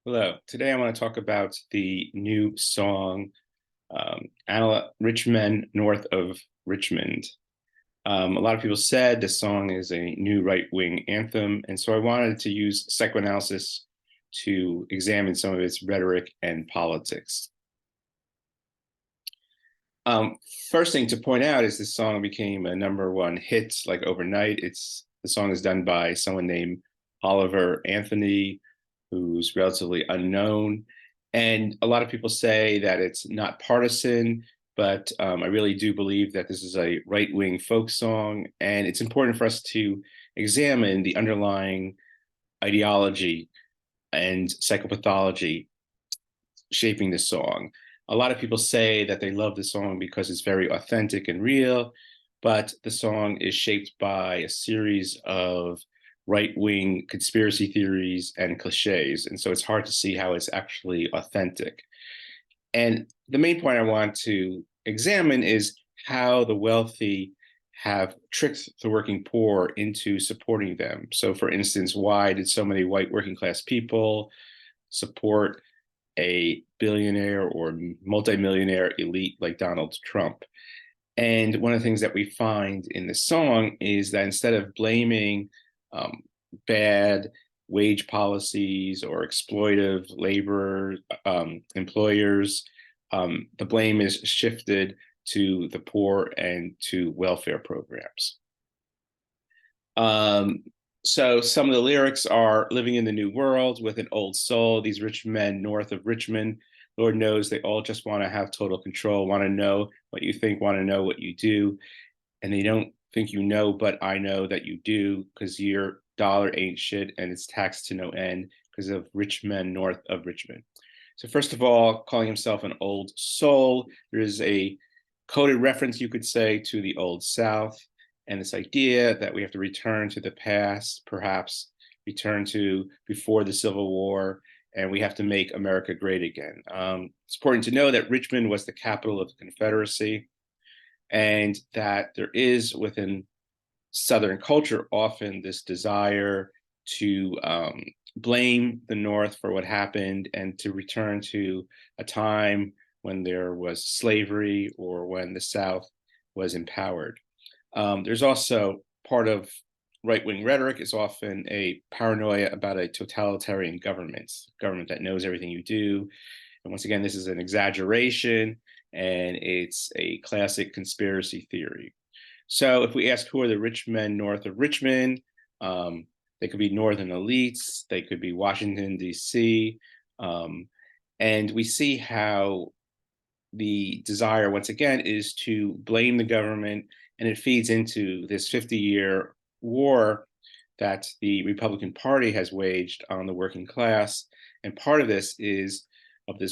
Hello. Today I want to talk about the new song, Rich Men North of Richmond. A lot of people said this song is a new right-wing anthem, and so I wanted to use psychoanalysis to examine some of its rhetoric and politics. Um, First thing to point out is this song became a #1 hit like overnight. The song is done by someone named Oliver Anthony, who's relatively unknown. And a lot of people say that it's not partisan, but I really do believe that this is a right-wing folk song, and it's important for us to examine the underlying ideology and psychopathology shaping this song. A lot of people say that they love the song because it's very authentic and real, but the song is shaped by a series of right-wing conspiracy theories and cliches, and so it's hard to see how it's actually authentic. And the main point I want to examine is how the wealthy have tricked the working poor into supporting them. So, for instance, why did so many white working class people support a billionaire or multimillionaire elite like Donald Trump? And one of the things that we find in the song is that instead of blaming um, bad wage policies or exploitive labor employers, the blame is shifted to the poor and to welfare programs. Um, so some of the lyrics are living in the new world with an old soul. These rich men north of Richmond, Lord knows they all just want to have total control, want to know what you think, want to know what you do. And they don't think you know, but I know that you do because your dollar ain't shit and it's taxed to no end because of rich men north of Richmond. So first of all, calling himself an old soul, there is a coded reference, you could say, to the Old South and this idea that we have to return to the past, perhaps return to before the Civil War, and we have to make America great again. It's important to know that Richmond was the capital of the Confederacy, and that there is within Southern culture often this desire to blame the North for what happened and to return to a time when there was slavery or when the South was empowered. There's also part of right-wing rhetoric is often a paranoia about a totalitarian government that knows everything you do. And once again, this is an exaggeration and it's a classic conspiracy theory. So if we ask who are the rich men north of Richmond, they could be northern elites, they could be Washington, D.C., and we see how the desire, once again, is to blame the government, and it feeds into this 50-year war that the Republican Party has waged on the working class. And part of this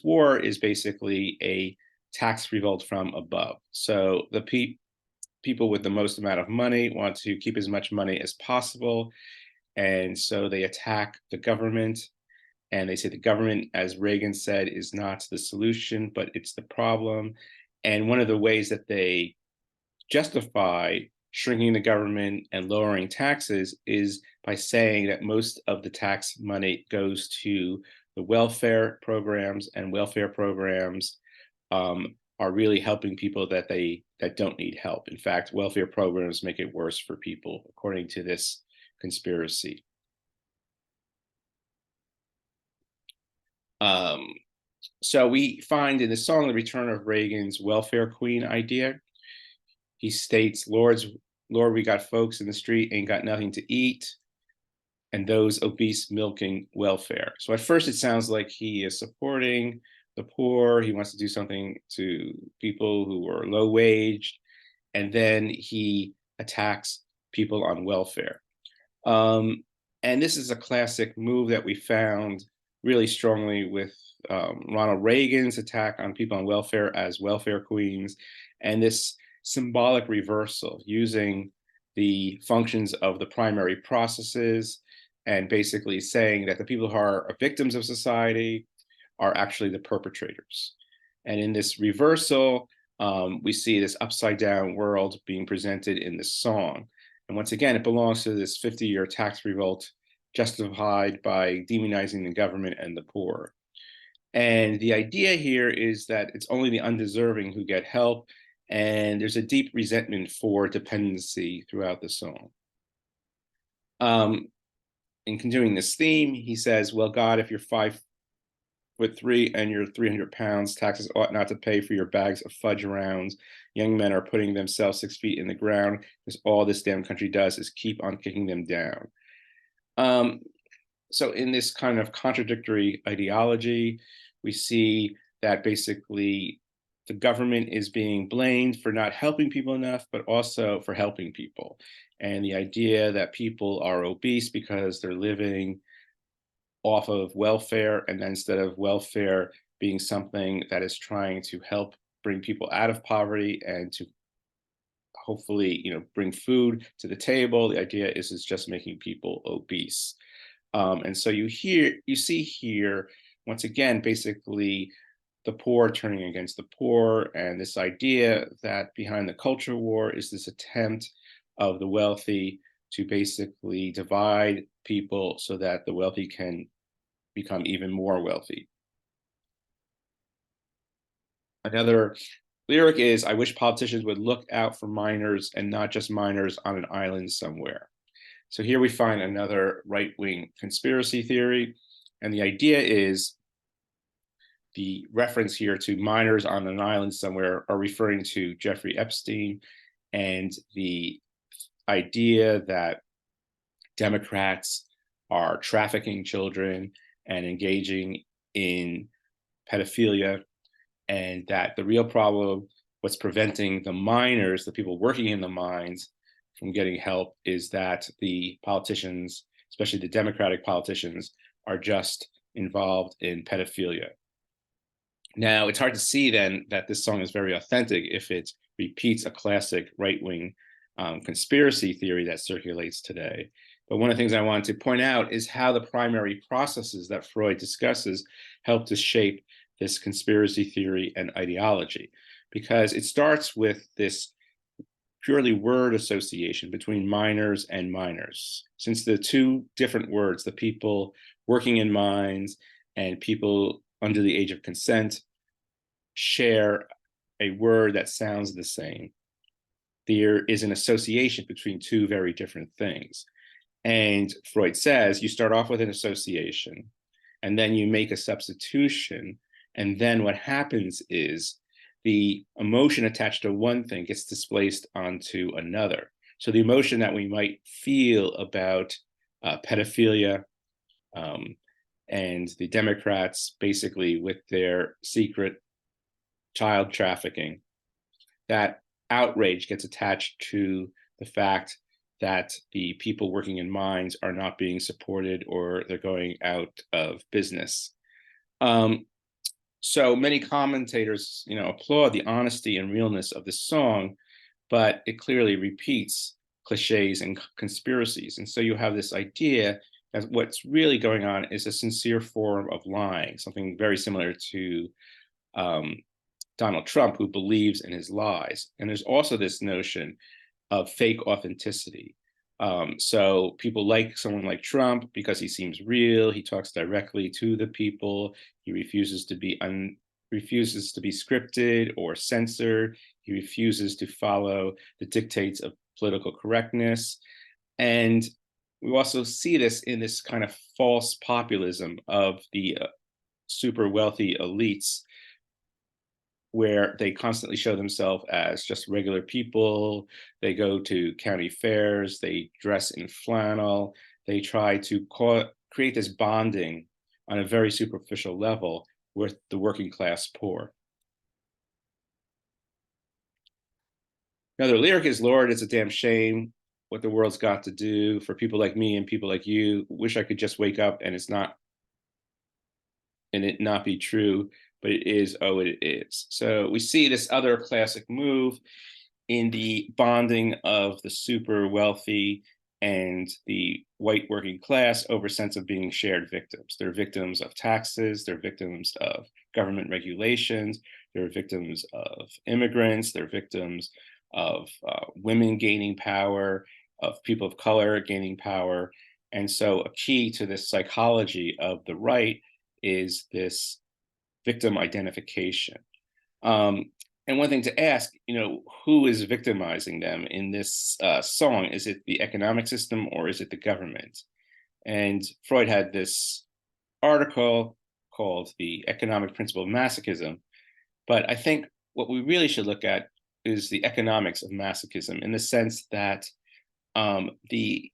war is basically a tax revolt from above. So the people with the most amount of money want to keep as much money as possible, and so they attack the government, and they say the government, as Reagan said, is not the solution, but it's the problem. And one of the ways that they justify shrinking the government and lowering taxes is by saying that most of the tax money goes to the welfare programs, and welfare programs are really helping people that don't need help. In fact, welfare programs make it worse for people, according to this conspiracy. Um, so we find in the song the return of Reagan's welfare queen idea. He states, Lord, we got folks in the street ain't got nothing to eat, and those obese milking welfare. So at first it sounds like he is supporting the poor. He wants to do something to people who are low waged, and then he attacks people on welfare. And this is a classic move that we found really strongly with Ronald Reagan's attack on people on welfare as welfare queens, and this symbolic reversal using the functions of the primary processes and basically saying that the people who are victims of society are actually the perpetrators. And in this reversal, we see this upside down world being presented in this song. And once again, it belongs to this 50-year tax revolt justified by demonizing the government and the poor. And the idea here is that it's only the undeserving who get help, and there's a deep resentment for dependency throughout the song. In continuing this theme, he says, well, God, if you're 5'3" and you're 300 pounds, taxes ought not to pay for your bags of fudge rounds. Young men are putting themselves 6 feet in the ground because all this damn country does is keep on kicking them down. So in this kind of contradictory ideology, we see that basically the government is being blamed for not helping people enough, but also for helping people. And the idea that people are obese because they're living off of welfare, and then instead of welfare being something that is trying to help bring people out of poverty and to hopefully, bring food to the table, the idea is it's just making people obese. And so you see here, once again, basically the poor turning against the poor, and this idea that behind the culture war is this attempt of the wealthy to basically divide people so that the wealthy can become even more wealthy. Another lyric is, I wish politicians would look out for minors and not just minors on an island somewhere. So here we find another right-wing conspiracy theory, and the idea is the reference here to minors on an island somewhere are referring to Jeffrey Epstein and the idea that Democrats are trafficking children and engaging in pedophilia, and that the real problem, what's preventing the minors, the people working in the mines, from getting help is that the politicians, especially the Democratic politicians, are just involved in pedophilia. Now, it's hard to see then that this song is very authentic if it repeats a classic right-wing conspiracy theory that circulates today. But one of the things I wanted to point out is how the primary processes that Freud discusses help to shape this conspiracy theory and ideology, because it starts with this purely word association between minors and minors. Since the two different words, the people working in mines and people under the age of consent, share a word that sounds the same, there is an association between two very different things. And Freud says you start off with an association, and then you make a substitution, and then what happens is the emotion attached to one thing gets displaced onto another. So the emotion that we might feel about pedophilia and the Democrats basically with their secret child trafficking, that outrage gets attached to the fact that the people working in mines are not being supported or they're going out of business. So many commentators, applaud the honesty and realness of this song, but it clearly repeats cliches and conspiracies. And so you have this idea that what's really going on is a sincere form of lying, something very similar to Donald Trump, who believes in his lies. And there's also this notion of fake authenticity. So people like someone like Trump because he seems real. He talks directly to the people. He refuses to be scripted or censored. He refuses to follow the dictates of political correctness. And we also see this in this kind of false populism of the super wealthy elites, where they constantly show themselves as just regular people. They go to county fairs, they dress in flannel, they try to create this bonding on a very superficial level with the working class poor. Another lyric is, Lord, it's a damn shame what the world's got to do for people like me and people like you. Wish I could just wake up and it not be true, but it is, oh, it is. So we see this other classic move in the bonding of the super wealthy and the white working class over sense of being shared victims. They're victims of taxes, they're victims of government regulations, they're victims of immigrants, they're victims of women gaining power, of people of color gaining power. And so a key to this psychology of the right is this victim identification. Um, and one thing to ask, who is victimizing them in this song? Is it the economic system or is it the government? And Freud had this article called The Economic Principle of Masochism. But I think what we really should look at is the economics of masochism in the sense that the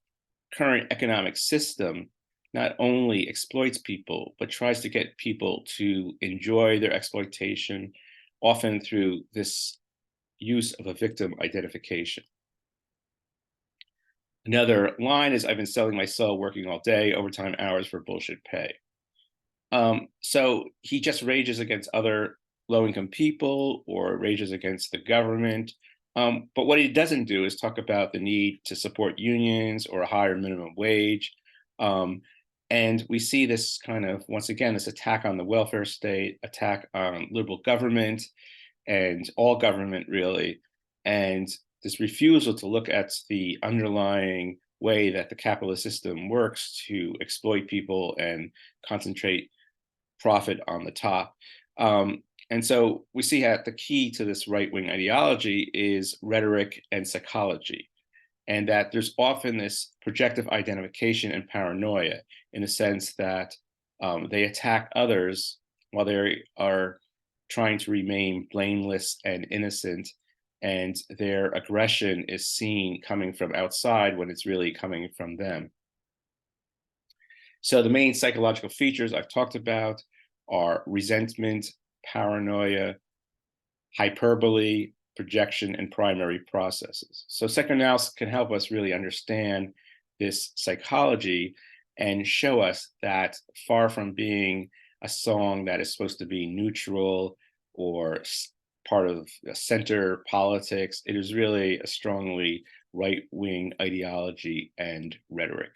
current economic system not only exploits people, but tries to get people to enjoy their exploitation, often through this use of a victim identification. Another line is, I've been selling my soul, working all day, overtime hours for bullshit pay. So he just rages against other low-income people or rages against the government. But what he doesn't do is talk about the need to support unions or a higher minimum wage. And we see this kind of, once again, this attack on the welfare state, attack on liberal government and all government really, and this refusal to look at the underlying way that the capitalist system works to exploit people and concentrate profit on the top. And so we see that the key to this right-wing ideology is rhetoric and psychology, and that there's often this projective identification and paranoia in the sense that they attack others while they are trying to remain blameless and innocent, and their aggression is seen coming from outside when it's really coming from them. So the main psychological features I've talked about are resentment, paranoia, hyperbole, projection, and primary processes. So psychoanalysis can help us really understand this psychology and show us that far from being a song that is supposed to be neutral or part of center politics, it is really a strongly right-wing ideology and rhetoric.